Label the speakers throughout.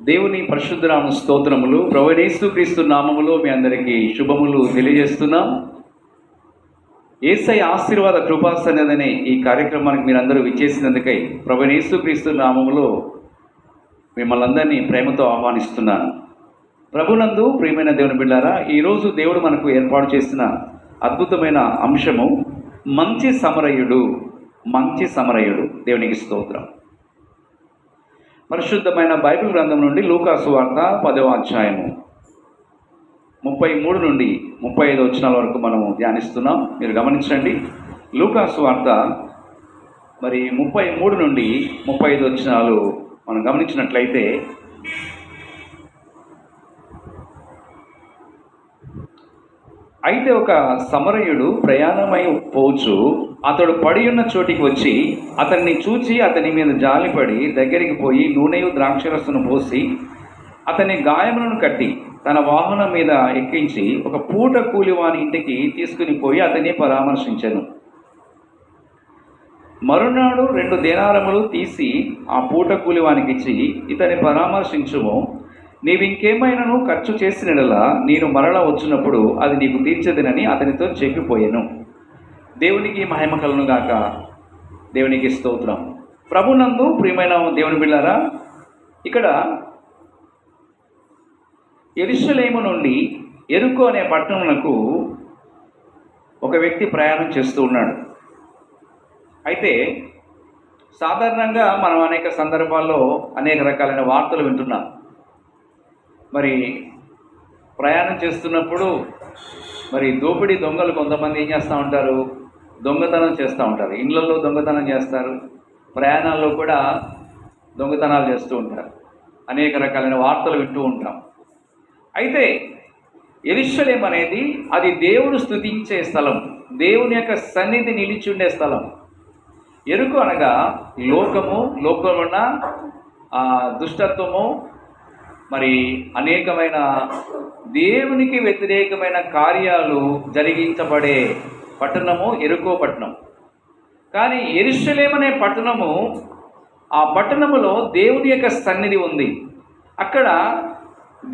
Speaker 1: దేవుని పరిశుద్ధ నామ స్తోత్రములు. ప్రభువైన యేసుక్రీస్తు నామములో మీ అందరికీ శుభములు తెలియజేస్తున్నాం. యేసయ్య ఆశీర్వాద కృపా సన్నిధి ఈ కార్యక్రమానికి మీరందరూ విచ్చేసినందుకై ప్రభువైన యేసుక్రీస్తు నామములో మిమ్మల్ని అందరినీ ప్రేమతో ఆహ్వానిస్తున్నాను. ప్రభునందు ప్రియమైన దేవుని బిడ్డారా, ఈరోజు దేవుడు మనకు ఏర్పాటు చేసిన అద్భుతమైన అంశము మంచి సమరయుడు. మంచి సమరయుడు. దేవునికి స్తోత్రం. పరిశుద్ధమైన బైబిల్ గ్రంథం నుండి లూకా సువార్త 10వ అధ్యాయము 33 నుండి 35 వచనాల వరకు మనము ధ్యానిస్తున్నాం. మీరు గమనించండి. లూకా సువార్త 33 నుండి 35 వచనాలు మనం గమనించినట్లయితే, అయితే ఒక సమరయుడు ప్రయాణమై పోవచ్చు అతడు పడి ఉన్న చోటికి వచ్చి అతన్ని చూచి అతని మీద జాలిపడి దగ్గరికి పోయి నూనెయు ద్రాక్షరసను పోసి అతని గాయములను కట్టి తన వాహనం మీద ఎక్కించి ఒక పూట కూలివాని ఇంటికి తీసుకుని పోయి అతన్ని పరామర్శించెను. మరునాడు 2 దేనారములు తీసి ఆ పూట కూలివానికి ఇచ్చి, ఇతని పరామర్శించుము, నీవింకేమైనాను ఖర్చు చేసినలా నేను మరలా వచ్చినప్పుడు అది నీకు తీర్చదనని అతనితో చెప్పిపోయాను. దేవునికి మహిమ కలుగును గాక. దేవునికి స్తోత్రం. ప్రభునందు ప్రియమైన దేవుని బిడ్డారా, ఇక్కడ యెరూషలేము నుండి యెరికో అనే పట్టణమునకు ఒక వ్యక్తి ప్రయాణం చేస్తూ ఉన్నాడు. అయితే సాధారణంగా మనం అనేక సందర్భాల్లో అనేక రకాలైన వార్తలు వింటున్నాం. మరి ప్రయాణం చేస్తున్నప్పుడు దోపిడీ దొంగలు కొంతమంది ఏం చేస్తూ ఉంటారు, దొంగతనం చేస్తూ ఉంటారు. ఇళ్లలో దొంగతనం చేస్తారు, ప్రయాణాల్లో కూడా దొంగతనాలు చేస్తూ ఉంటారు. అనేక రకాలైన వార్తలు వింటూ ఉంటాం. అయితే యెరూషలేము అనేది అది దేవుడు స్తుతించే స్థలం, దేవుని యొక్క సన్నిధి నిలిచి ఉండే స్థలం. యెరికో అనగా లోకంలో ఉన్న దుష్టత్వము, అనేకమైన దేవునికి వ్యతిరేకమైన కార్యాలు జరిగించబడే పట్టణము యెరికో పట్టణం. కానీ యెరూషలేము అనే పట్టణము, ఆ పట్టణములో దేవుని యొక్క సన్నిధి ఉంది. అక్కడ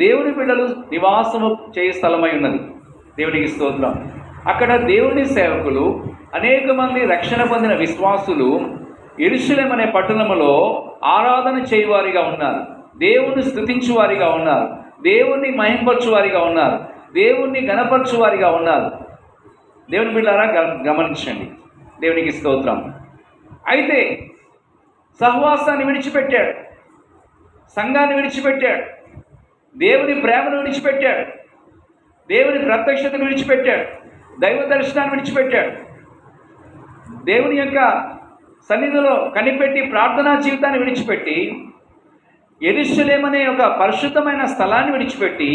Speaker 1: దేవుని బిడ్డలు నివాసము చేయ స్థలమై ఉన్నది. దేవునికి స్తోత్రం. అక్కడ దేవుని సేవకులు, అనేక మంది రక్షణ పొందిన విశ్వాసులు యెరూషలేము అనే పట్టణములో ఆరాధన చేయవారిగా ఉన్నారు, దేవుణ్ణి స్తుతించువారిగా ఉన్నారు, దేవుణ్ణి మహింపరచువారిగా ఉన్నారు, దేవుణ్ణి గణపరచువారిగా ఉన్నారు. దేవుని బిడ్డలారా గమనించండి. దేవునికి స్తోత్రం. అయితే సహవాసాన్ని విడిచిపెట్టాడు, సంఘాన్ని విడిచిపెట్టాడు, దేవుని ప్రేమను విడిచిపెట్టాడు, దేవుని ప్రత్యక్షతను విడిచిపెట్టాడు, దైవ దర్శనాన్ని విడిచిపెట్టాడు, దేవుని యొక్క సన్నిధిలో కనిపెట్టి ప్రార్థనా జీవితాన్ని విడిచిపెట్టి, యెరూషలేము అనే ఒక పరిశుద్ధమైన స్థలాన్ని విడిచిపెట్టి,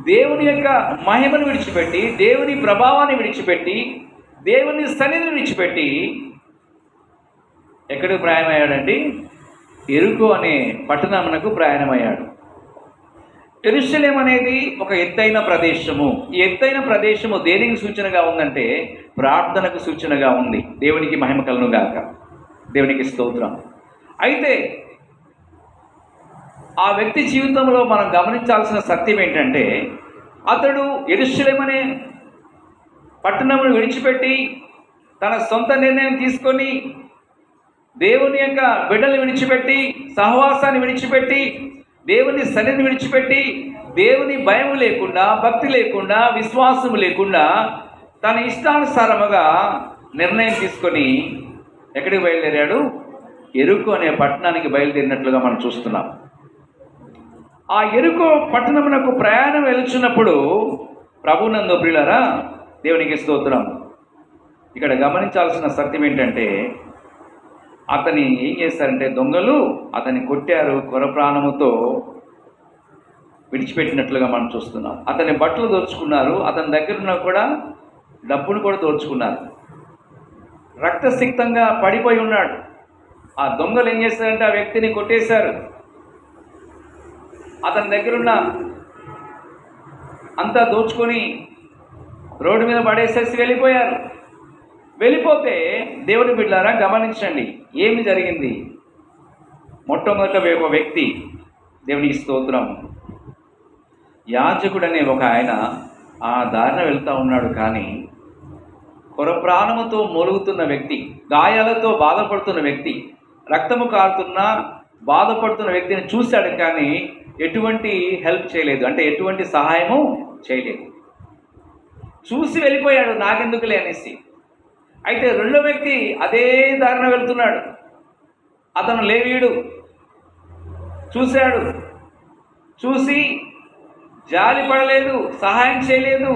Speaker 1: దేవుని యొక్క మహిమను విడిచిపెట్టి, దేవుని ప్రభావాన్ని విడిచిపెట్టి, దేవుని సన్నిధిని విడిచిపెట్టి ఎక్కడికి ప్రయాణమయ్యాడండి? యెరికో అనే పట్టణమునకు ప్రయాణమయ్యాడు. యెరూషలేము అనేది ఒక ఎత్తైన ప్రదేశము. ఈ ఎత్తైన ప్రదేశము దేనికి సూచనగా ఉందంటే ప్రార్థనకు సూచనగా ఉంది. దేవునికి మహిమ కలుగును గాక. దేవునికి స్తోత్రం. అయితే ఆ వ్యక్తి జీవితంలో మనం గమనించాల్సిన సత్యం ఏంటంటే, అతడు యెరూషలేము అనే పట్టణమును విడిచిపెట్టి తన సొంత నిర్ణయం తీసుకొని దేవుని యొక్క బిడ్డలు విడిచిపెట్టి, సహవాసాన్ని విడిచిపెట్టి, దేవుని సన్నిధిని విడిచిపెట్టి, దేవుని భయం లేకుండా, భక్తి లేకుండా, విశ్వాసం లేకుండా తన ఇష్టానుసారముగా నిర్ణయం తీసుకొని ఎక్కడికి బయలుదేరాడు? యెరికో అనే పట్టణానికి బయలుదేరినట్లుగా మనం చూస్తున్నాం. ఆ యెరికో పట్టణమునకు ప్రయాణం వెళ్తున్నప్పుడు ప్రభునందు ప్రియులారా, దేవునికి స్తోత్రం, ఇక్కడ గమనించాల్సిన సత్యం ఏంటంటే, అతని ఏం చేశారంటే దొంగలు అతన్ని కొట్టారు, కొర ప్రాణముతో విడిచిపెట్టినట్లుగా మనం చూస్తున్నాం. అతని బట్టలు దోచుకున్నారు, అతని దగ్గర కూడా డబ్బును కూడా దోచుకున్నారు. రక్తసిక్తంగా పడిపోయి ఉన్నాడు. ఆ దొంగలు ఏం చేశారంటే ఆ వ్యక్తిని కొట్టేశారు. అతని దగ్గరున్న అంతా దోచుకొని రోడ్డు మీద పడేసేసి వెళ్ళిపోయారు. వెళ్ళిపోతే దేవుని బిడ్డలారా గమనించండి ఏమి జరిగింది. మొట్టమొదట ఒక వ్యక్తి దేవునికి స్తోత్రం. యాజకుడనే ఒక ఆయన ఆ దారిన వెళ్తూ ఉన్నాడు, కానీ కొర ప్రాణముతో మూలుగుతున్న వ్యక్తి, గాయాలతో బాధపడుతున్న వ్యక్తి, రక్తము కారుతున్న బాధపడుతున్న వ్యక్తిని చూశాడు, కానీ ఎటువంటి హెల్ప్ చేయలేదు, అంటే ఎటువంటి సహాయము చేయలేదు. చూసి వెళ్ళిపోయాడు, నాకెందుకులే అనేసి. అయితే రెండో వ్యక్తి అదే దారిన వెళ్తున్నాడు. అతను లేవీయుడు. చూశాడు, చూసి జాలి పడలేదు, సహాయం చేయలేదు.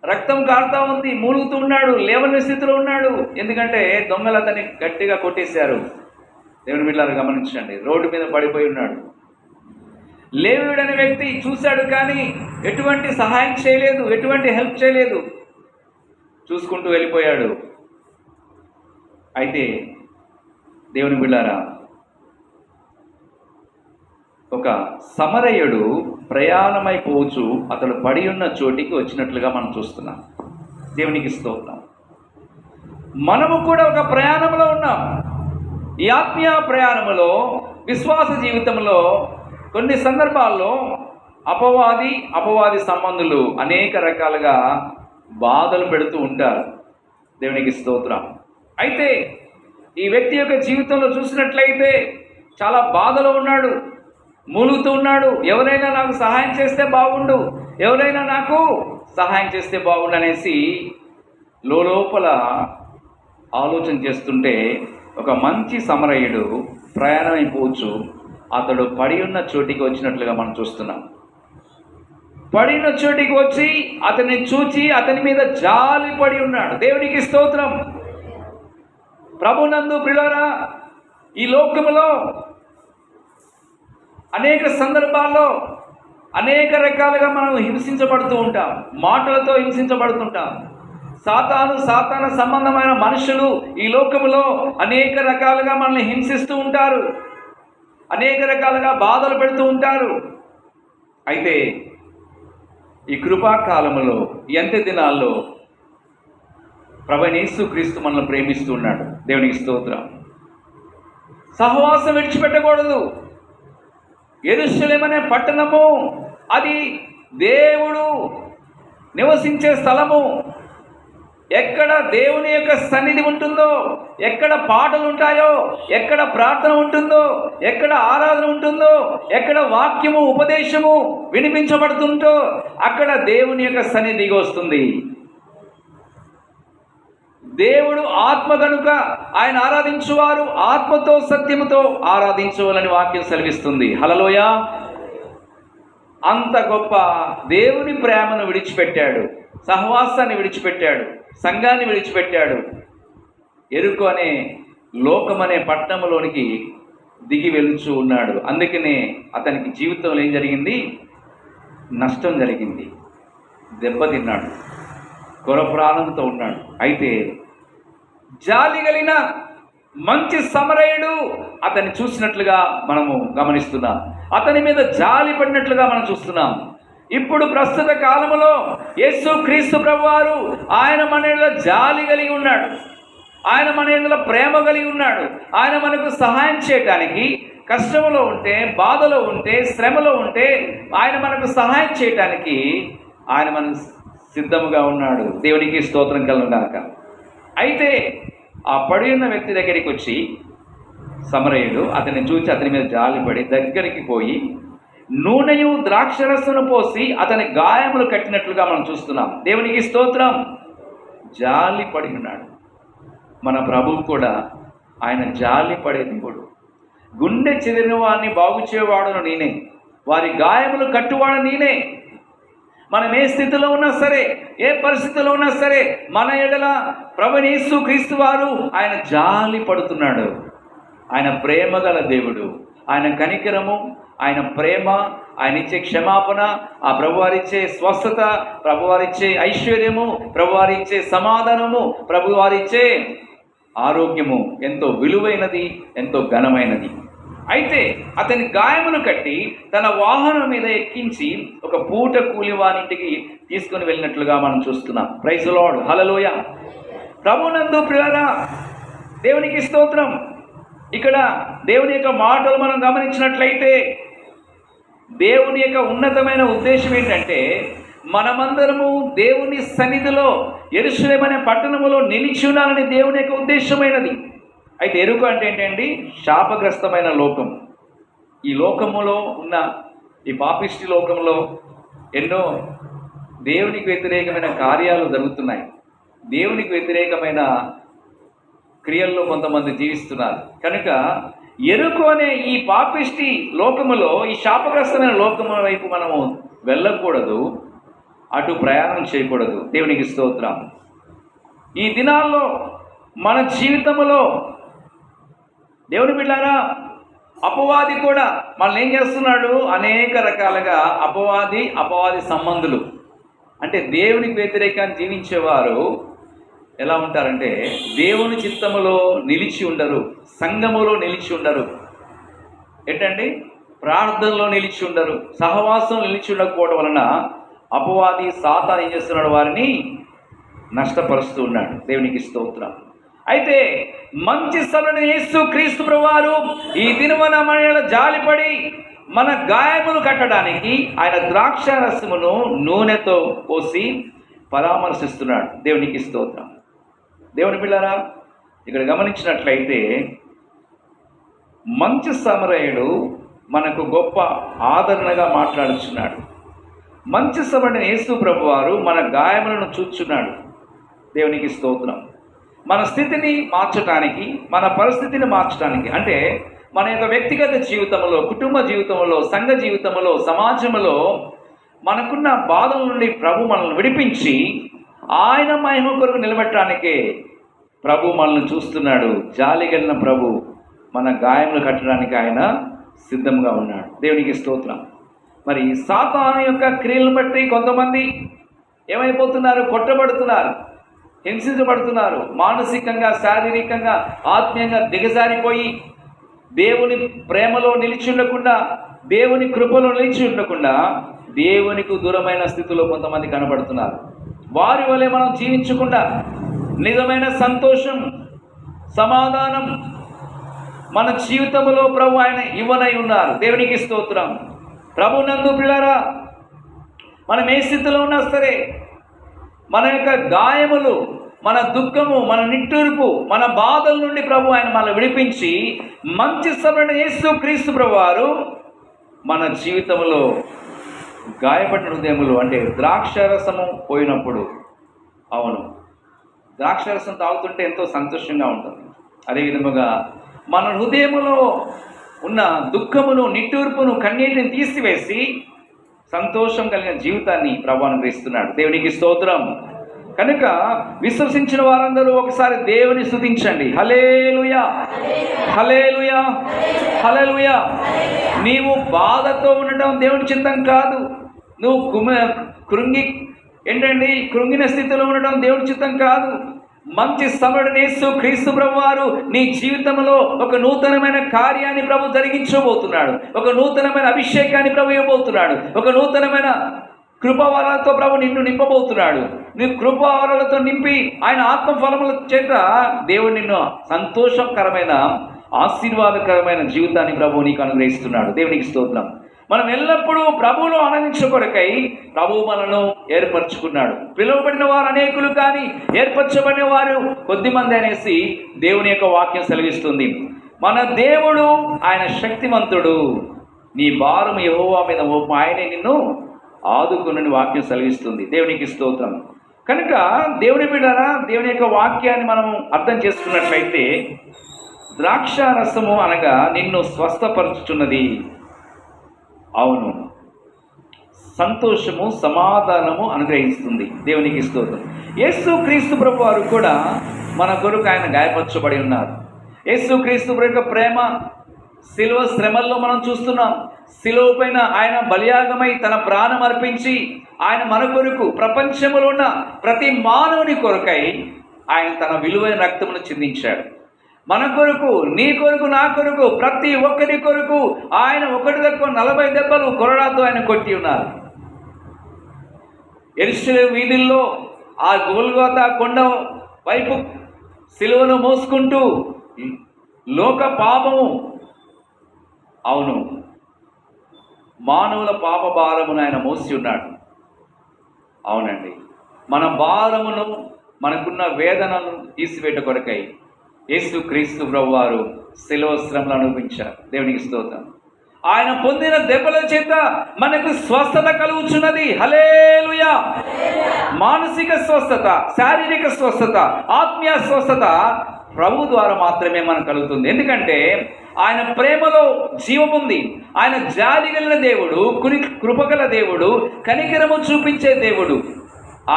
Speaker 1: రక్తం కారుతా ఉంది, మూలుగుతూ ఉన్నాడు, లేవని స్థితిలో ఉన్నాడు. ఎందుకంటే దొంగలు అతన్ని గట్టిగా కొట్టేశారు. దేవుని బిడ్డలారా గమనించండి, రోడ్డు మీద పడిపోయి ఉన్నాడు. లేవీయుడు అనే వ్యక్తి చూశాడు, కానీ ఎటువంటి సహాయం చేయలేదు, ఎటువంటి హెల్ప్ చేయలేదు, చూసుకుంటూ వెళ్ళిపోయాడు. అయితే దేవుని బిడ్డలారా, ఒక సమరయుడు ప్రయాణమైపోవచ్చు అతడు పడి ఉన్న చోటికి వచ్చినట్లుగా మనం చూస్తున్నాం. దేవునికి స్తోత్రం. మనము కూడా ఒక ప్రయాణంలో ఉన్నాం. ఈ ఆత్మీయ ప్రయాణంలో, విశ్వాస జీవితంలో కొన్ని సందర్భాల్లో అపవాది సంబంధులు అనేక రకాలుగా బాధలు పెడుతూ ఉంటారు. దేవునికి స్తోత్రం. అయితే ఈ వ్యక్తి యొక్క జీవితంలో చూసినట్లయితే చాలా బాధలో ఉన్నాడు, మూలుగుతూ ఉన్నాడు. ఎవరైనా నాకు సహాయం చేస్తే బాగుండు, ఎవరైనా నాకు సహాయం చేస్తే బాగుండు అనేసి లోపల ఆలోచన చేస్తుంటే ఒక మంచి సమరయుడు ప్రయాణం అయిపోవచ్చు అతడు పడి ఉన్న చోటికి వచ్చినట్లుగా మనం చూస్తున్నాం. పడిన చోటికి వచ్చి అతన్ని చూచి అతని మీద జాలి పడి ఉన్నాడు. దేవునికి స్తోత్రం. ప్రభునందు ప్రియులారా, ఈ లోకములో అనేక సందర్భాల్లో అనేక రకాలుగా మనం హింసించబడుతూ ఉంటాం, మాటలతో హింసించబడుతుంటాం. సాతాను సంబంధమైన మనుషులు ఈ లోకములో అనేక రకాలుగా మనల్ని హింసిస్తూ ఉంటారు, అనేక రకాలుగా బాధలు పెడుతూ ఉంటారు. అయితే ఈ కృపాకాలములో ఎంత దినాల్లో ప్రభువైన యేసుక్రీస్తు మనల్ని ప్రేమిస్తూ ఉన్నాడు. దేవునికి స్తోత్రం. సహవాసం విడిచిపెట్టకూడదు. యెరూషలేము అనే పట్టణము అది దేవుడు నివసించే స్థలము. ఎక్కడ దేవుని యొక్క సన్నిధి ఉంటుందో, ఎక్కడ పాటలు ఉంటాయో, ఎక్కడ ప్రార్థన ఉంటుందో, ఎక్కడ ఆరాధన ఉంటుందో, ఎక్కడ వాక్యము ఉపదేశము వినిపించబడుతుందో అక్కడ దేవుని యొక్క సన్నిధి వస్తుంది. దేవుడు ఆత్మ కనుక ఆయన ఆరాధించువారు ఆత్మతో సత్యముతో ఆరాధించవాలని వాక్యం సెలవిస్తుంది. హల్లెలూయా. అంత గొప్ప దేవుని ప్రేమను విడిచిపెట్టాడు, సహవాసాన్ని విడిచిపెట్టాడు, సంఘాన్ని విడిచిపెట్టాడు. ఎరుకు అనే లోకమనే పట్టణంలోనికి దిగి వెళుచూ ఉన్నాడు. అందుకనే అతనికి జీవితంలో ఏం జరిగింది? నష్టం జరిగింది, దెబ్బతిన్నాడు, కొర ప్రాణంతో ఉన్నాడు. అయితే జాలి కలిగిన మంచి సమరయుడు అతన్ని చూసినట్లుగా మనము గమనిస్తున్నాం, అతని మీద జాలి పడినట్లుగా మనం చూస్తున్నాం. ఇప్పుడు ప్రస్తుత కాలంలో యేసుక్రీస్తు ప్రభువారు ఆయన మన యెడల జాలి కలిగి ఉన్నాడు, ఆయన మన యెడల ప్రేమ కలిగి ఉన్నాడు. ఆయన మనకు సహాయం చేయటానికి, కష్టంలో ఉంటే, బాధలో ఉంటే, శ్రమలో ఉంటే ఆయన మనకు సహాయం చేయటానికి ఆయన మనకు సిద్ధముగా ఉన్నాడు. దేవునికి స్తోత్రం కలుగుగాక. అయితే ఆ పడి ఉన్న వ్యక్తి దగ్గరికి వచ్చి సమరయుడు అతన్ని చూసి అతని మీద జాలిపడి దగ్గరికి పోయి నూనెయు ద్రాక్షరసను పోసి అతని గాయములు కట్టినట్లుగా మనం చూస్తున్నాం. దేవునికి స్తోత్రం. జాలి పడి ఉన్నాడు. మన ప్రభువు కూడా ఆయన జాలి పడే దేవుడు. గుండె చెదిరిన వారిని బాగు చేయవాడును నేనే, వారి గాయములు కట్టువాడు నేనే. మనం ఏ స్థితిలో ఉన్నా సరే, ఏ పరిస్థితిలో ఉన్నా సరే, మన ఎడల ప్రభువైన యేసుక్రీస్తు వారు ఆయన జాలి పడుతున్నాడు. ఆయన ప్రేమ గల దేవుడు. ఆయన కనికరము, ఆయన ప్రేమ, ఆయన ఇచ్చే క్షమాపణ, ఆ ప్రభువారిచ్చే స్వస్థత, ప్రభువారిచ్చే ఐశ్వర్యము, ప్రభువారిచ్చే సమాధానము, ప్రభువారిచ్చే ఆరోగ్యము ఎంతో విలువైనది, ఎంతో ఘనమైనది. అయితే అతని గాయములు కట్టి తన వాహనం మీద ఎక్కించి ఒక పూట కూలివారింటికి తీసుకొని వెళ్ళినట్లుగా మనం చూస్తున్నాం. Praise the lord. హల్లెలూయా. ప్రభునందు ప్రియులారా, దేవునికి స్తోత్రం. ఇక్కడ దేవుని యొక్క మాటలు మనం గమనించినట్లయితే దేవుని యొక్క ఉన్నతమైన ఉద్దేశం ఏంటంటే మనమందరము దేవుని సన్నిధిలో యెరూషలేము అనే పట్టణములో నిలిచి ఉండాలని దేవుని యొక్క ఉద్దేశమైనది. అయితే ఎరుక అంటే ఏంటండి? శాపగ్రస్తమైన లోకం. ఈ లోకములో ఉన్న ఈ పాపిష్టి లోకంలో ఎన్నో దేవునికి వ్యతిరేకమైన కార్యాలు జరుగుతున్నాయి. దేవునికి వ్యతిరేకమైన క్రియల్లో కొంతమంది జీవిస్తున్నారు. కనుక ఎరుకు అనే ఈ పాపిష్టి లోకములో, ఈ శాపగ్రస్తమైన లోకముల వైపు మనము వెళ్ళకూడదు, అటు ప్రయాణం చేయకూడదు. దేవునికి స్తోత్రం. ఈ దినాల్లో మన జీవితంలో దేవుని బిడ్డలారా, అపవాది కూడా మనల్ని ఏం చేస్తున్నాడు? అనేక రకాలుగా అపవాది సంబంధులు, అంటే దేవునికి వ్యతిరేకంగా జీవించేవారు ఎలా ఉంటారంటే దేవుని చిత్తములో నిలిచి ఉండరు, సంఘములో నిలిచి ఉండరు. ఏంటండి? ప్రార్థనలో నిలిచి ఉండరు, సహవాసం నిలిచి ఉండకపోవడం వలన అపవాది సాతాను ఏం చేస్తున్నాడు? వారిని నష్టపరుస్తూ ఉన్నాడు. దేవునికి స్తోత్రం. అయితే మంచి సమరుడైన యేసు క్రీస్తు ప్రభువారు ఈ దినమున మన జాలిపడి మన గాయములు కట్టడానికి ఆయన ద్రాక్షారసమును నూనెతో పోసి పరామర్శిస్తున్నాడు. దేవునికి స్తోత్రం. దేవుని పిల్లరా, ఇక్కడ గమనించినట్లయితే మంచి సమరయుడు మనకు గొప్ప ఆదరణగా మాట్లాడుచున్నాడు. మంచి సమరుడైన యేసు ప్రభువారు మన గాయములను చూచున్నాడు. దేవునికి స్తోత్రం. మన స్థితిని మార్చడానికి, మన పరిస్థితిని మార్చడానికి, అంటే మన యొక్క వ్యక్తిగత జీవితంలో, కుటుంబ జీవితంలో, సంఘ జీవితంలో, సమాజంలో మనకున్న బాధల నుండి ప్రభు మనల్ని విడిపించి ఆయన మహిమ కొరకు నిలబెట్టడానికే ప్రభు మనల్ని చూస్తున్నాడు. జాలిగలిగిన ప్రభు మన గాయములు కట్టడానికి ఆయన సిద్ధంగా ఉన్నాడు. దేవునికి స్తోత్రం. మరి సాతాను యొక్క క్రియలను బట్టి కొంతమంది ఏమైపోతున్నారు? కొట్టబడుతున్నారు, హింసించబడుతున్నారు. మానసికంగా, శారీరకంగా, ఆత్మీయంగా దిగజారిపోయి దేవుని ప్రేమలో నిలిచి ఉండకుండా, దేవుని కృపలో నిలిచి ఉండకుండా దేవునికి దూరమైన స్థితిలో కొంతమంది కనబడుతున్నారు. వారి వలె మనం జీవించకుండా నిజమైన సంతోషం, సమాధానం మన జీవితంలో ప్రభు ఆయన ఇవ్వనై ఉన్నారు. దేవునికి స్తోత్రం. ప్రభు నందు పిల్లరా, మనం ఏ స్థితిలో ఉన్నా సరే మన యొక్క గాయములు, మన దుఃఖము, మన నిట్టూర్పు, మన బాధల నుండి ప్రభు ఆయన మనల్ని విడిపించి మంచి సమరుడైన యేసు క్రీస్తు ప్రభువారు మన జీవితంలో గాయపడిన హృదయములు, అంటే ద్రాక్షారసము పోయినప్పుడు, అవును, ద్రాక్షారసం తాగుతుంటే ఎంతో సంతోషంగా ఉంటుంది. అదేవిధముగా మన హృదయములో ఉన్న దుఃఖమును, నిట్టూర్పును, కన్నీటిని తీసివేసి సంతోషం కలిగిన జీవితాన్ని ప్రభు అనుగ్రహిస్తున్నాడు. దేవునికి స్తోత్రం. కనుక విశ్వసించిన వారందరూ ఒకసారి దేవుని స్తుతించండి. హల్లెలూయా, హల్లెలూయా, హల్లెలూయా. నీవు బాధతో ఉండడం దేవుని చిత్తం కాదు. నువ్వు కృంగిన స్థితిలో ఉండడం దేవుని చిత్తం కాదు. మంచి సమరుడైన యేసు క్రీస్తు ప్రభువారు నీ జీవితంలో ఒక నూతనమైన కార్యాన్ని ప్రభు జరిగించబోతున్నాడు. ఒక నూతనమైన అభిషేకాన్ని ప్రభు ఇవ్వబోతున్నాడు. ఒక నూతనమైన కృపావరాలతో ప్రభు నిన్ను నింపబోతున్నాడు. నీ కృపావరాలతో నింపి ఆయన ఆత్మఫలముల చేత దేవుడు నిన్ను సంతోషకరమైన, ఆశీర్వాదకరమైన జీవితాన్ని ప్రభు నీకు అనుగ్రహిస్తున్నాడు. దేవునికి స్తోత్రం. మనం ఎల్లప్పుడూ ప్రభువులో ఆనందించే కొరకై ప్రభువు మనను ఏర్పరచుకున్నాడు. పిలువబడిన వారు అనేకులు, కానీ ఏర్పరచబడిన వారు కొద్దిమంది అనేసి దేవుని యొక్క వాక్యం సెలవిస్తుంది. మన దేవుడు ఆయన శక్తిమంతుడు. నీ భారం యెహోవా మీద మోపు, ఆయనే నిన్ను ఆదుకునని వాక్యం సెలవిస్తుంది. దేవునికి స్తోత్రం. కనుక దేవుని బిడ్డలారా, దేవుని యొక్క వాక్యాన్ని మనం అర్థం చేసుకున్నట్లయితే ద్రాక్షారసము అనగా నిన్ను స్వస్థపరచుచున్నది. అవును, సంతోషము, సమాధానము అనుగ్రహిస్తుంది. దేవునికి స్తోత్రం. యేసు క్రీస్తు ప్రభు వారు కూడా మన కొరకు ఆయన గాయపరచబడి ఉన్నారు. యేసు క్రీస్తు ప్రభు యొక్క ప్రేమ శిలువ శ్రమల్లో మనం చూస్తున్నాం. శిలువ పైన ఆయన బలియాగమై తన ప్రాణం అర్పించి ఆయన మన కొరకు, ప్రపంచంలో ఉన్న ప్రతి మానవుని కొరకై ఆయన తన విలువైన రక్తమును చిందించాడు. మన కొరకు, నీ కొరకు, నా కొరకు, ప్రతి ఒక్కరి కొరకు ఆయన ఒకటి తక్కువ 40 దెబ్బలు కొరడాతో ఆయన కొట్టి ఉన్నారు. యెరూషలేము వీధుల్లో ఆ గొల్గోతా కొండ వైపు సిలువను మోసుకుంటూ లోక పాపము, అవును, మానవుల పాప భారమును ఆయన మోసి ఉన్నాడు. అవునండి, మన భారమును, మనకున్న వేదనను తీసివేట కొరకై యేసు క్రీస్తు ప్రభువారు శిలువ శ్రమలు అనుభవించారు. దేవునికి స్తోత్రం. ఆయన పొందిన దెబ్బల చేత మనకు స్వస్థత కలుగుచున్నది. హల్లెలూయా. మానసిక స్వస్థత, శారీరక స్వస్థత, ఆత్మీయ స్వస్థత ప్రభు ద్వారా మాత్రమే మనకు కలుగుతుంది. ఎందుకంటే ఆయన ప్రేమలో జీవం ఉంది. ఆయన జాలి కలిగిన దేవుడు, కృపగల దేవుడు, కనికరము చూపించే దేవుడు.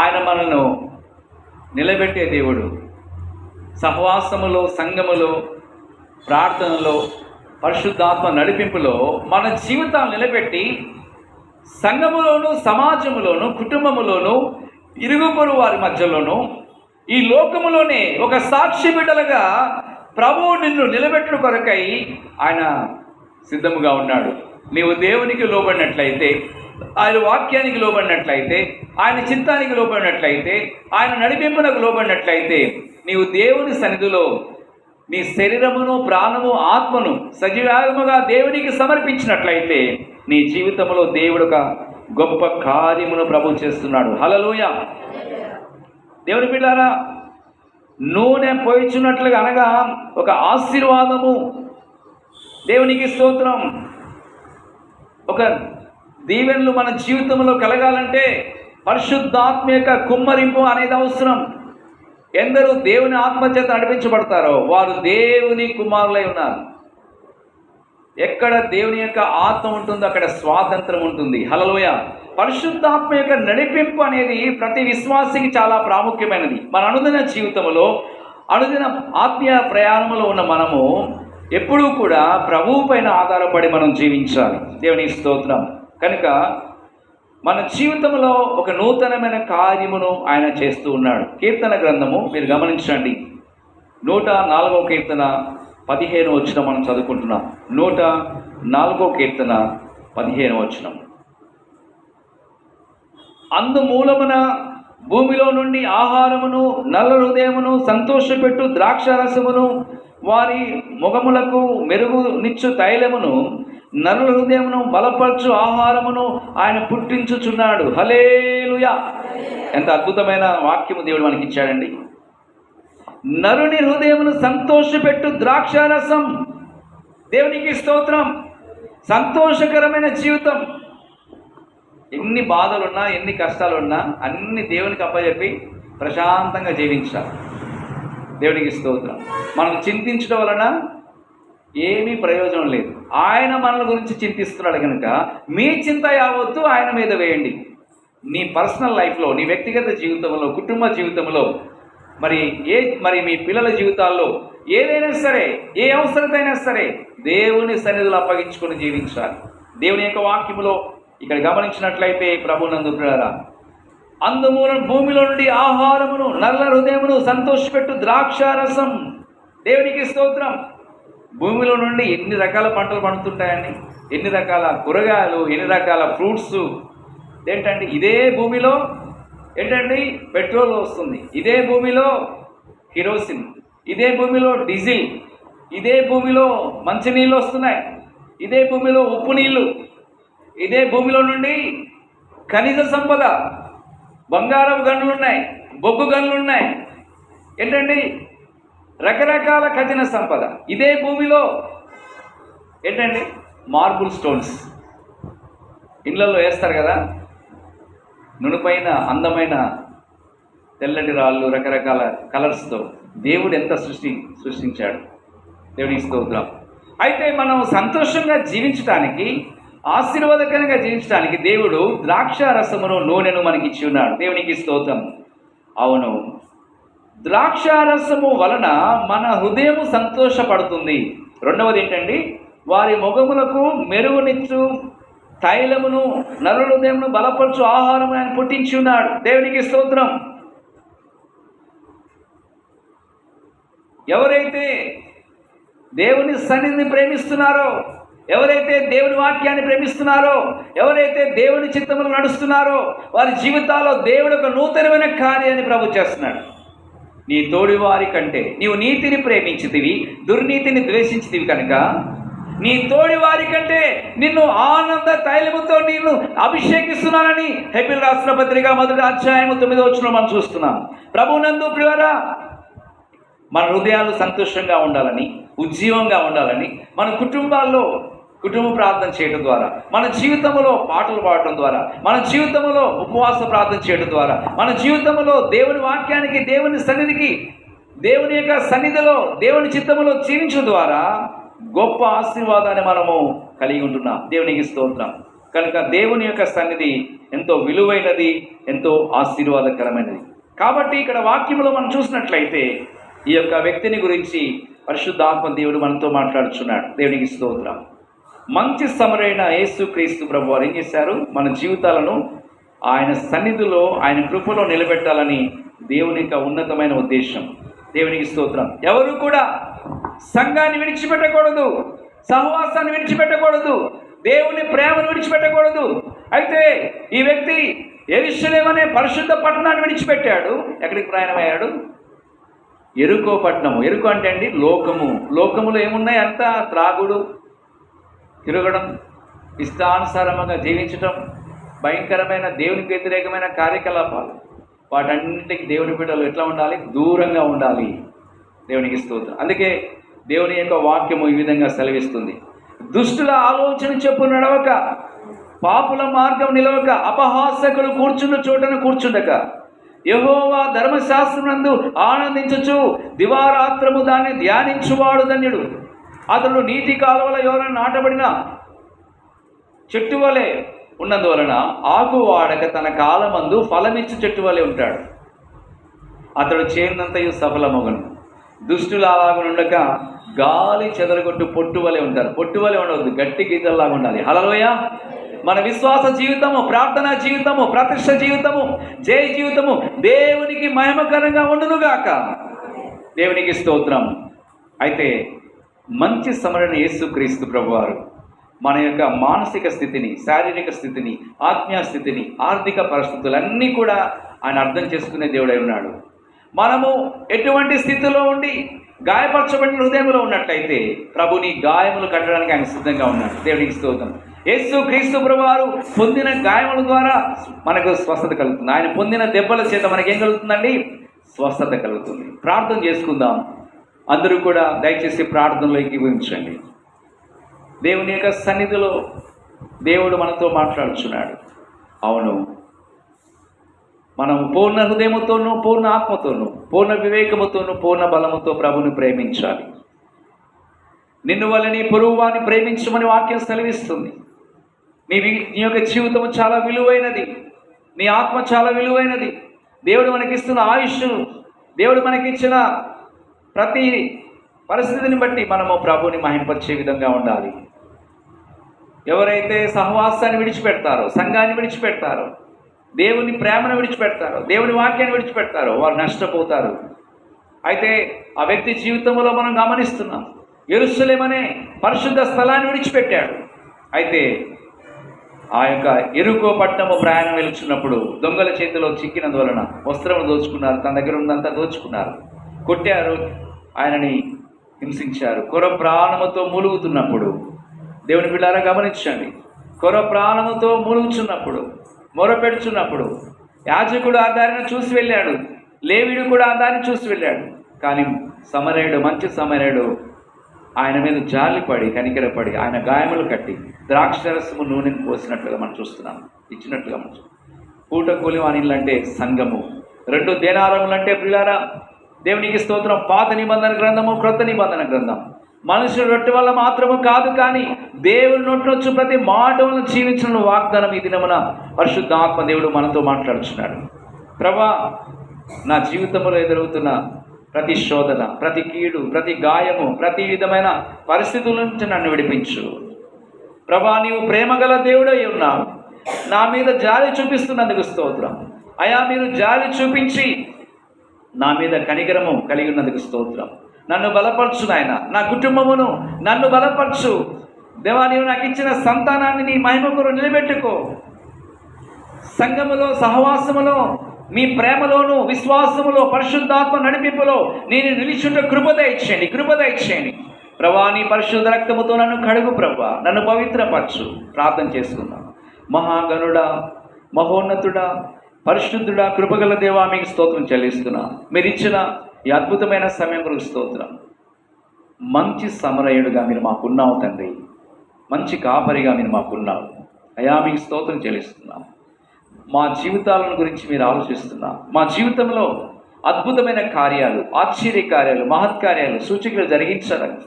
Speaker 1: ఆయన మనను నిలబెట్టే దేవుడు. సహవాసములో, సంఘములో, ప్రార్థనలో, పరిశుద్ధాత్మ నడిపింపులో మన జీవితాలు నిలబెట్టి సంఘములోను, సమాజములోను, కుటుంబములోను, ఇరుగు పొరుగు వారి మధ్యలోను, ఈ లోకములోనే ఒక సాక్షి బిడ్డలుగా ప్రభువు నిన్ను నిలబెట్టుట కొరకై ఆయన సిద్ధముగా ఉన్నాడు. నీవు దేవునికి లోబడినట్లయితే, ఆయన వాక్యానికి లోబడినట్లయితే, ఆయన చిత్తానికి లోబడినట్లయితే, ఆయన నడిపింపునకు లోబడినట్లయితే, నీవు దేవుని సన్నిధిలో నీ శరీరమును, ప్రాణము, ఆత్మను సజీవముగా దేవునికి సమర్పించినట్లయితే నీ జీవితంలో దేవుడు ఒక గొప్ప కార్యమును ప్రభు చేస్తున్నాడు. హల్లెలూయా. దేవుని బిడ్డలారా, నూనె పోయిచున్నట్లుగా అనగా ఒక ఆశీర్వాదము. దేవునికి స్తోత్రం. ఒక దీవెనలు మన జీవితంలో కలగాలంటే పరిశుద్ధాత్మ యొక్క కుమ్మరింపు అనేది అవసరం. ఎందరూ దేవుని ఆత్మచేత నడిపించబడతారో వారు దేవుని కుమారులై ఉన్నారు. ఎక్కడ దేవుని యొక్క ఆత్మ ఉంటుందో అక్కడ స్వాతంత్రం ఉంటుంది. హల్లెలూయా. పరిశుద్ధాత్మ యొక్క నడిపింపు అనేది ప్రతి విశ్వాసికి చాలా ప్రాముఖ్యమైనది. మన అనుదిన జీవితంలో, అనుదిన ఆత్మీయ ప్రయాణంలో ఉన్న మనము ఎప్పుడూ కూడా ప్రభువు పైన ఆధారపడి మనం జీవించాలి. దేవునికి స్తోత్రం. కనుక మన జీవితంలో ఒక నూతనమైన కార్యమును ఆయన చేస్తూ ఉన్నాడు. కీర్తన గ్రంథము మీరు గమనించండి. 104వ కీర్తన 15వ వచనం మనం చదువుకుంటున్నాం. 104వ కీర్తన 15వ వచనం. అందుమూలమున భూమిలో నుండి ఆహారమును, నల్ల హృదయమును సంతోషపెట్టు ద్రాక్షారసమును, వారి ముఖములకు మెరుగునిచ్చు తైలమును, నరుల హృదయమును బలపరచు ఆహారమును ఆయన పుట్టించుచున్నాడు. హల్లెలూయా. ఎంత అద్భుతమైన వాక్యము దేవుడు మనకి ఇచ్చాడండి. నరుని హృదయమును సంతోషపెట్టు ద్రాక్షారసం. దేవునికి స్తోత్రం. సంతోషకరమైన జీవితం. ఎన్ని బాధలున్నా, ఎన్ని కష్టాలున్నా అన్ని దేవునికి అప్పచెప్పి ప్రశాంతంగా జీవించాలి. దేవునికి స్తోత్రం. మనం చింతించడం వలన ఏమీ ప్రయోజనం లేదు. ఆయన మన గురించి చింతిస్తున్నాడు కనుక మీ చింత యావత్తు ఆయన మీద వేయండి. నీ పర్సనల్ లైఫ్లో, నీ వ్యక్తిగత జీవితంలో, కుటుంబ జీవితంలో, మరి మీ పిల్లల జీవితాల్లో ఏదైనా సరే, ఏ అవసరతైనా సరే దేవుని సన్నిధిలో అప్పగించుకొని జీవించాలి. దేవుని యొక్క వాక్యములో ఇక్కడ గమనించినట్లయితే ప్రభునందు ప్రియులారా, అందుమూలన భూమిలో నుండి ఆహారమును, నల్ల హృదయమును సంతోషపెట్టు ద్రాక్షారసం. దేవునికి స్తోత్రం. భూమిలో నుండి ఎన్ని రకాల పంటలు పండుతుంటాయండి, ఎన్ని రకాల కూరగాయలు, ఎన్ని రకాల ఫ్రూట్స్. ఏంటండి, ఇదే భూమిలో ఏంటండి పెట్రోల్ వస్తుంది, ఇదే భూమిలో కిరోసిన్, ఇదే భూమిలో డీజిల్, ఇదే భూమిలో మంచినీళ్ళు వస్తున్నాయి, ఇదే భూమిలో ఉప్పు నీళ్ళు, ఇదే భూమిలో నుండి ఖనిజ సంపద, బంగారపు గనులు ఉన్నాయి, బొగ్గు గనులు ఉన్నాయి. ఏంటండి, రకరకాల ఖనిజ సంపద. ఇదే భూమిలో ఏంటండి మార్బుల్ స్టోన్స్ ఇళ్ళల్లో వేస్తారు కదా, నునుపైన అందమైన తెల్లటి రాళ్ళు, రకరకాల కలర్స్తో దేవుడు ఎంత సృష్టించాడు. దేవునికి స్తోత్రం. అయితే మనం సంతోషంగా జీవించడానికి, ఆశీర్వాదకరంగా జీవించడానికి దేవుడు ద్రాక్షారసమును, నూనెను మనకి ఇచ్చి ఉన్నాడు. దేవునికి స్తోత్రం. అవును, ద్రాక్షారసము వలన మన హృదయము సంతోషపడుతుంది. రెండవది ఏంటండి, వారి ముఖములకు మెరుగునిచ్చు తైలమును, నరుల హృదయమును బలపరచు ఆహారము ఆయన పుట్టించి ఉన్నాడు. దేవునికి స్తోత్రం. ఎవరైతే దేవుని సన్నిధిని ప్రేమిస్తున్నారో, ఎవరైతే దేవుని వాక్యాన్ని ప్రేమిస్తున్నారో, ఎవరైతే దేవుని చిత్తములు నడుస్తున్నారో వారి జీవితాల్లో దేవుడు ఒక నూతనమైన కార్యాన్ని ప్రభు చేస్తున్నాడు. నీ తోడి వారి కంటే నీవు నీతిని ప్రేమించితివి, దుర్నీతిని ద్వేషించితివి కనుక నీ తోడి వారి కంటే నిన్ను ఆనంద తైలముతో నిన్ను అభిషేకిస్తున్నానని హెబ్రీయులకు రాసిన పత్రిక 1:9 మనం చూస్తున్నాం. ప్రభునందు ప్రియులారా, మన హృదయాలు సంతోషంగా ఉండాలని, ఉజ్జీవంగా ఉండాలని, మన కుటుంబ ప్రార్థన చేయడం ద్వారా, మన జీవితంలో పాటలు పాడటం ద్వారా, మన జీవితంలో ఉపవాస ప్రార్థన చేయడం ద్వారా, మన జీవితంలో దేవుని వాక్యానికి, దేవుని సన్నిధికి, దేవుని యొక్క సన్నిధిలో, దేవుని చిత్తములో జీవించడం ద్వారా గొప్ప ఆశీర్వాదాన్ని మనము కలిగి ఉంటున్నాం. దేవునికి స్తోత్రం. కనుక దేవుని యొక్క సన్నిధి ఎంతో విలువైనది, ఎంతో ఆశీర్వాదకరమైనది. కాబట్టి ఇక్కడ వాక్యంలో మనం చూసినట్లయితే ఈ యొక్క వ్యక్తిని గురించి పరిశుద్ధాత్మ దేవుడు మనతో మాట్లాడుచున్నాడు. దేవునికి స్తోత్రం. మంచి సమరైన యేసుక్రీస్తు ప్రభు వారు ఏం చేశారు? మన జీవితాలను ఆయన సన్నిధిలో, ఆయన కృపలో నిలబెట్టాలని దేవుని యొక్క ఉన్నతమైన ఉద్దేశం. దేవునికి స్తోత్రం. ఎవరు కూడా సంఘాన్ని విడిచిపెట్టకూడదు, సహవాసాన్ని విడిచిపెట్టకూడదు, దేవుని ప్రేమను విడిచిపెట్టకూడదు. అయితే ఈ వ్యక్తి యెరూషలేము అనే పరిశుద్ధ పట్టణాన్ని విడిచిపెట్టాడు. ఎక్కడికి ప్రయాణమయ్యాడు? యెరికో పట్టణము. యెరికో అంటే అండి లోకములో ఏమున్నాయి? అంతా త్రాగుడు, తిరగడం, ఇష్టానుసారంగా జీవించటం, భయంకరమైన దేవునికి వ్యతిరేకమైన కార్యకలాపాలు. వాటన్నిటికీ దేవుని బిడ్డలు ఎట్లా ఉండాలి? దూరంగా ఉండాలి. దేవునికి స్తోత్రం. అందుకే దేవుని యొక్క వాక్యము ఈ విధంగా సెలవిస్తుంది. దుష్టుల ఆలోచన చెప్పు నడవక, పాపుల మార్గం నిలవక, అపహాసకులు కూర్చున్న చోటను కూర్చుండక, యెహోవా ధర్మశాస్త్రమందు ఆనందించుచు దివారాత్రము దాన్ని ధ్యానించువాడు ధన్యుడు. అతడు నీటి కాలువల ఎవరైనా నాటబడిన చెట్టు వలె ఉన్నందువలన ఆకు వాడక తన కాలమందు ఫలమిచ్చు చెట్టు వలె ఉంటాడు. అతడు చేరినంతయు సఫలమగును. దుష్టులు అలాగునుండక గాలి చెదరగొట్టు పొట్టు వలె ఉంటారు. పొట్టు వలె ఉండవద్దు, గట్టి గీతల్లాగా ఉండాలి. హల్లెలూయా. మన విశ్వాస జీవితము, ప్రార్థనా జీవితము, ప్రతిష్ట జీవితము, జయ జీవితము దేవునికి మహిమకరంగా ఉండునుగాక. దేవునికి స్తోత్రం. అయితే మంచి సమరణ యేసుక్రీస్తు ప్రభువారు మన యొక్క మానసిక స్థితిని, శారీరక స్థితిని, ఆత్మీయ స్థితిని, ఆర్థిక పరిస్థితులన్నీ కూడా ఆయన అర్థం చేసుకునే దేవుడై ఉన్నాడు. మనము ఎటువంటి స్థితిలో ఉండి గాయపరచబడిన హృదయంలో ఉన్నట్లయితే ప్రభుని గాయములు కట్టడానికి ఆయన సిద్ధంగా ఉన్నాడు. దేవునికి స్తోత్రం. యేసుక్రీస్తు ప్రభువారు పొందిన గాయముల ద్వారా మనకు స్వస్థత కలుగుతుంది. ఆయన పొందిన దెబ్బల చేత మనకేం కలుగుతుందండి? స్వస్థత కలుగుతుంది. ప్రార్థన చేసుకుందాం. అందరూ కూడా దయచేసి ప్రార్థనలోకి ఊహించండి. దేవుని యొక్క సన్నిధిలో దేవుడు మనతో మాట్లాడుచున్నాడు. అవును, మనం పూర్ణ హృదయముతోనూ, పూర్ణ ఆత్మతోనూ, పూర్ణ వివేకముతోనూ, పూర్ణ బలముతో ప్రభుని ప్రేమించాలి. నిన్ను వల్ల నీ పొరుగువాని ప్రేమించమని వాక్యం సెలవిస్తుంది. నీ యొక్క జీవితం చాలా విలువైనది, నీ ఆత్మ చాలా విలువైనది. దేవుడు మనకిస్తున్న ఆయుష్, దేవుడు మనకిచ్చిన ప్రతి పరిస్థితిని బట్టి మనము ప్రభుని మహింపరిచే విధంగా ఉండాలి. ఎవరైతే సహవాసాన్ని విడిచిపెడతారో, సంఘాన్ని విడిచిపెడతారో, దేవుని ప్రేమను విడిచిపెడతారో, దేవుని వాక్యాన్ని విడిచిపెడతారో వారు నష్టపోతారు. అయితే ఆ వ్యక్తి జీవితంలో మనం గమనిస్తున్నాం. యెరూషలేము అనే పరిశుద్ధ స్థలాన్ని విడిచిపెట్టాడు. అయితే ఆ యొక్క యెరికో పట్టణము ప్రయాణం వెళ్తున్నప్పుడు దొంగల చేతిలో చిక్కినందువలన వస్త్రము దోచుకున్నారు, తన దగ్గర ఉన్నదంతా దోచుకున్నారు, కొట్టారు, ఆయనని హింసించారు. కొర ప్రాణముతో మూలుగుతున్నప్పుడు, దేవుని బిడ్డలారా గమనించండి, కొర ప్రాణముతో మూలుగుచున్నప్పుడు, మొరపెడుచున్నప్పుడు యాజకుడు ఆ దారిని చూసి వెళ్ళాడు, లేవీయుడు కూడా ఆ దారిని చూసి వెళ్ళాడు. కానీ సమరయుడు, మంచి సమరయుడు ఆయన మీద జాలిపడి, కనికరపడి ఆయన గాయములు కట్టి ద్రాక్షరసము నూనెను పోసినట్లుగా మనం చూస్తున్నాం, ఇచ్చినట్లుగా మనం చూస్తున్నాం. పూట కూలి వాణిళ్ళు అంటే సంఘము, 2 దేనారములు అంటే ప్రియులారా దేవునికి స్తోత్రం. పాత నిబంధన గ్రంథము, క్రొత్త నిబంధన గ్రంథం. మనుషుల రొట్టె వల్ల మాత్రము కాదు, కానీ దేవుని నోట్లొచ్చు ప్రతి మాట వల్ల జీవించిన వాగ్దానం ఈ దినమున పరిశుద్ధాత్మ దేవుడు మనతో మాట్లాడుచున్నాడు. ప్రభా, నా జీవితంలో ఎదురవుతున్న ప్రతి శోధన, ప్రతి కీడు, ప్రతి గాయము, ప్రతి విధమైన పరిస్థితుల నుంచి నన్ను విడిపించు. ప్రభా, నీవు ప్రేమగల దేవుడై ఉన్నావు. నా మీద జాలి చూపిస్తున్నందుకు స్తోత్రం. అయా, మీరు జాలి చూపించి నా మీద కనికరము కలిగి ఉన్నందుకు స్తోత్రం. నన్ను బలపరచు నాయన, నా కుటుంబమును నన్ను బలపరచు. దేవా, నీవు నాకు ఇచ్చిన సంతానాన్ని నీ మహిమ కొరకు నిలబెట్టుకో. సంఘములో, సహవాసములో, మీ ప్రేమలోను, విశ్వాసములో, పరిశుద్ధాత్మ నడిపింపులో నేను నిలిచుంటే కృప దయచేయండి. ప్రభా నీ పరిశుద్ధ రక్తముతో నన్ను కడుగు ప్రభా, నన్ను పవిత్రపరచు. ప్రార్థన చేసుకుందాం. మహాగణుడా, మహోన్నతుడా, పరిశుద్ధుడా, కృపగల దేవా, మీకు స్తోత్రం చెల్లిస్తున్నా. మీరు ఇచ్చిన ఈ అద్భుతమైన సమయం కొరకు స్తోత్రం. మంచి సమరయుడుగా మీరు మాకున్నావు తండ్రి, మంచి కాపరిగా మీరు మాకున్నావు అయా, మీకు స్తోత్రం చెల్లిస్తున్నాం. మా జీవితాలను గురించి మీరు ఆలోచిస్తున్నా. మా జీవితంలో అద్భుతమైన కార్యాలు, ఆశ్చర్య కార్యాలు, మహత్కార్యాలు, సూచకులు జరిగించాలని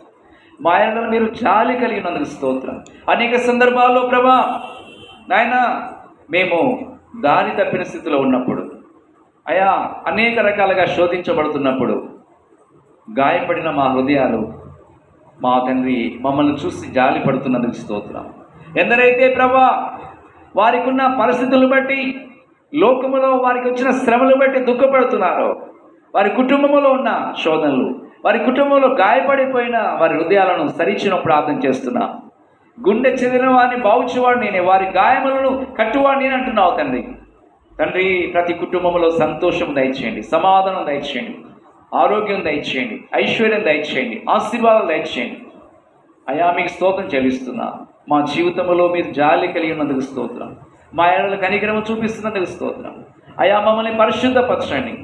Speaker 1: మా ఆయనలో మీరు జాలి కలిగినందుకు స్తోత్రం. అనేక సందర్భాల్లో ప్రభా నాయన మేము దారి తప్పిన స్థితిలో ఉన్నప్పుడు, అయా అనేక రకాలుగా శోధించబడుతున్నప్పుడు గాయపడిన మా హృదయాలు మా తండ్రి మమ్మల్ని చూసి జాలి పడుతున్నందుకు స్తోత్రం. ఎందరైతే ప్రభా వారికి ఉన్న పరిస్థితులను బట్టి, లోకములో వారికి వచ్చిన శ్రమలు బట్టి దుఃఖపడుతున్నారో, వారి కుటుంబంలో ఉన్న శోధనలు, వారి కుటుంబంలో గాయపడిపోయిన వారి హృదయాలను సరిచిన ప్రార్థన చేస్తున్నా. గుండె చెదిరిన వారిని బాగుచేవాడు నేనే, వారి గాయములను కట్టువాడు నేను అంటున్నావు తండ్రి. తండ్రి ప్రతి కుటుంబంలో సంతోషం దయచేయండి, సమాధానం దయచేయండి, ఆరోగ్యం దయచేయండి, ఐశ్వర్యం దయచేయండి, ఆశీర్వాదాలు దయచేయండి. అయా మీకు స్తోత్రం చెల్లిస్తున్నా. మా జీవితంలో మీరు జాలి కలిగి ఉన్నందుకు స్తోత్రం. మా ఏళ్ళ కనికరము చూపిస్తున్నందుకు స్తోత్రం. అయా మమ్మల్ని పరిశుద్ధపరచండి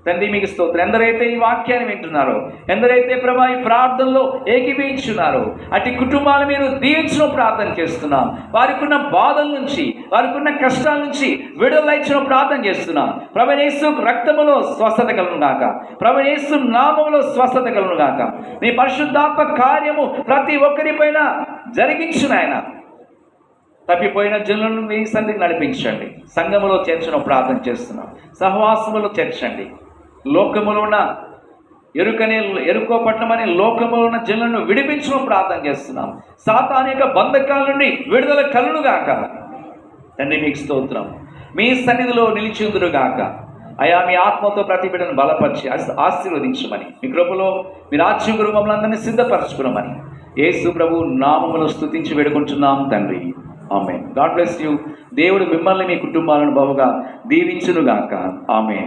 Speaker 1: తండ్రి, మీకు స్తోత్రం. ఎందరైతే ఈ వాక్యాన్ని వింటున్నారో, ఎందరైతే ప్రభా ఈ ప్రార్థనలో ఏకీభవించున్నారో అటు కుటుంబాలు మీరు దీవించిన ప్రార్థన చేస్తున్నాం. వారికి ఉన్న బాధల నుంచి, వారికి ఉన్న కష్టాల నుంచి విడుదల ఇచ్చిన ప్రార్థన చేస్తున్నాం. ప్రభువైన యేసు రక్తములో స్వస్థత కలుగును గాక, ప్రభువైన యేసు నామములో స్వస్థత కలుగును గాక. మీ పరిశుద్ధాత్మ కార్యము ప్రతి ఒక్కరిపైన జరిగించును. ఆయన తప్పిపోయిన జనులను మీ సన్నిధికి నడిపించండి. సంఘములో చేర్చిన ప్రార్థన చేస్తున్నాం. సహవాసములో చేర్చండి. లోకములో ఉన్న ఎరుకోపట్నమని లోకములో ఉన్న జనులను విడిపించడం ప్రార్థన చేస్తున్నాం. సాతాను యొక్క బంధకాల నుండి విడుదల కలుగునుగాక. తండ్రి మీకు స్తోత్రం. మీ సన్నిధిలో నిలిచిందురుగాక. అయా మీ ఆత్మతో ప్రతి బిడ్డను బలపరిచి ఆశీర్వదించమని, మీ కృపలో మీ రాజ్యం గురు మమ్మల్ని అందరినీ సిద్ధపరచుకున్నామని యేసు ప్రభు నామములో స్తుతించి వేడుకుంటున్నాం తండ్రి. ఆమేన్. God bless you. దేవుడు మిమ్మల్ని మీ కుటుంబాలను బహుగా దీవించునుగాక. ఆమేన్.